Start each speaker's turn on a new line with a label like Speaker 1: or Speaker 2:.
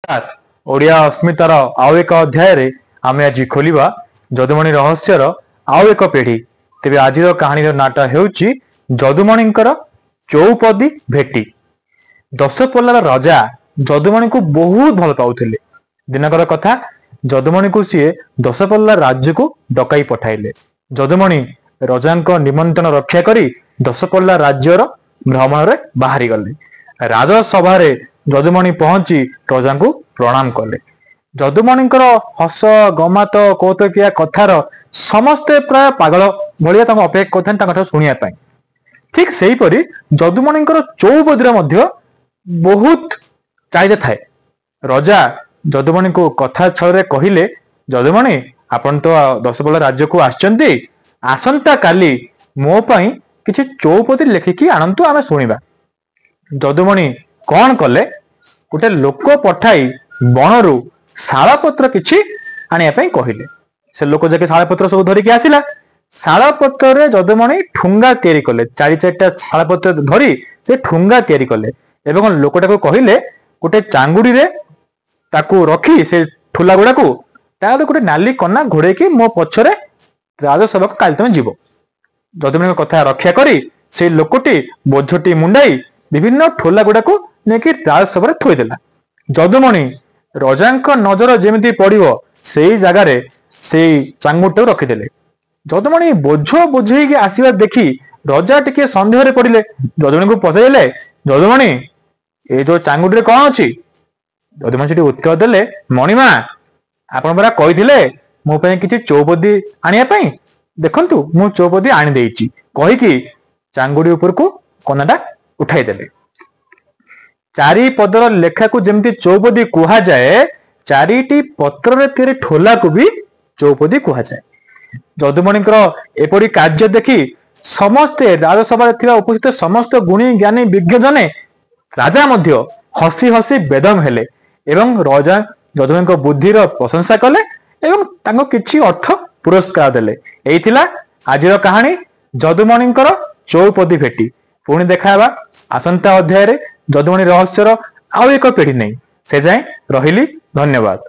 Speaker 1: नमस्कार ओडिया अस्मितार आउ एक अध्याय आम आज खोलिबा जदुमणि रहस्यर आउ एक पीढ़ी। तेबे आज कहानी नाटा हेउची जदुमणिंकर चौपदी भेटी। दशपल्लार राजा जदुमणि को बहुत भल पाउथिले। दिनकर कथा जदुमणि को सी दशपल्ला राज्य को डकाई पठाइले। जदुमणि राजांको निमंत्रण रक्षा करी दशपल्ला राज्यर भ्रमण रे बाहरी गले। राजसभा जदुमणि पहुंची राजा को प्रणाम कले। जदुमणिंकर हस गमात कौतुकिया कथार समस्ते प्राय पागल भाया अपेक्षा करते शुणा। ठीक से परी जदुमणिंकर चौपदीर बहुत चाहिदा थाए। राजा जदुमणि को कथा छले कहले, जदुमणि आपण तो दशपल्ला राज्य को आसचंती, आसंता काली मो पई किछि चौपदी लेखिकी आनंतु आमे सुनिबा। जदुमणि कौन कले, गोटे लोक पठाई बनरू शालपत्र किछि आनिया पई कहिले। से लोक जाके शालपत्र सब धरिकी आसिला। शालपत्र जदुमणि ठुंगा तैयारी कले। चारि चारिटा शालपत्र धरी से ठुंगा तैयारी कले एवं लोकटा को कहिले गोटे चांगुडी रे ताकू रखी से ठुला गुडा को तादे गोटे नाली कन्ना घोड़ेकी मो पछरे राजसभा को काल तुम जीव। जदुमणि कथा रक्षा करी से लोकटी बोझटी मुंडाई विभिन्न ठोला गुडा को नेकी राजसभा थोईदेला। जदुमणि राजांक नजर जेमिति पड़िबो सेई जगार से चांगुटी रखिदेले। जदुमणि बोझ बोझेकी आसीबा देखी राजा टिके संदेह पड़िले। जदुमणि को पचारिले, जदुमणि ए जो चांगुटी कौन अछि? जदुमणि सेठी उत्तर देले, मणिमा आपण परा कहिथिले मो पई किछि चौपदी आनिया पई, देखंतु मु चौपदी आनि देइछि कहिकी चांगुडी ऊपर को कनाडा उठाई देले। चारि पदर लेखा को जेमती चौपदी कुहा जाए, चारिटी पत्र रे तैयारी ठोला को भी चौपदी कुहा जाए। जदुमणिकर एपरि कार्य देखि समस्ते राजसभा थिबा उपस्थित समस्त गुणी ज्ञानी विज्ञ जने राजा मध्य हसी हसी बेदम हेले एवं राजा जदुमणिक बुद्धिर प्रशंसा कले एवं तांको किछि अर्थ पुरस्कार देले। एई थिला आजिर कहानी जदुमणिकर चौपदी भेटी। पुणी देखा आसंता अध्याय जदुमणि रहस्यर आउ एक पीढ़ी नहीं। से जाए रहिली, धन्यवाद।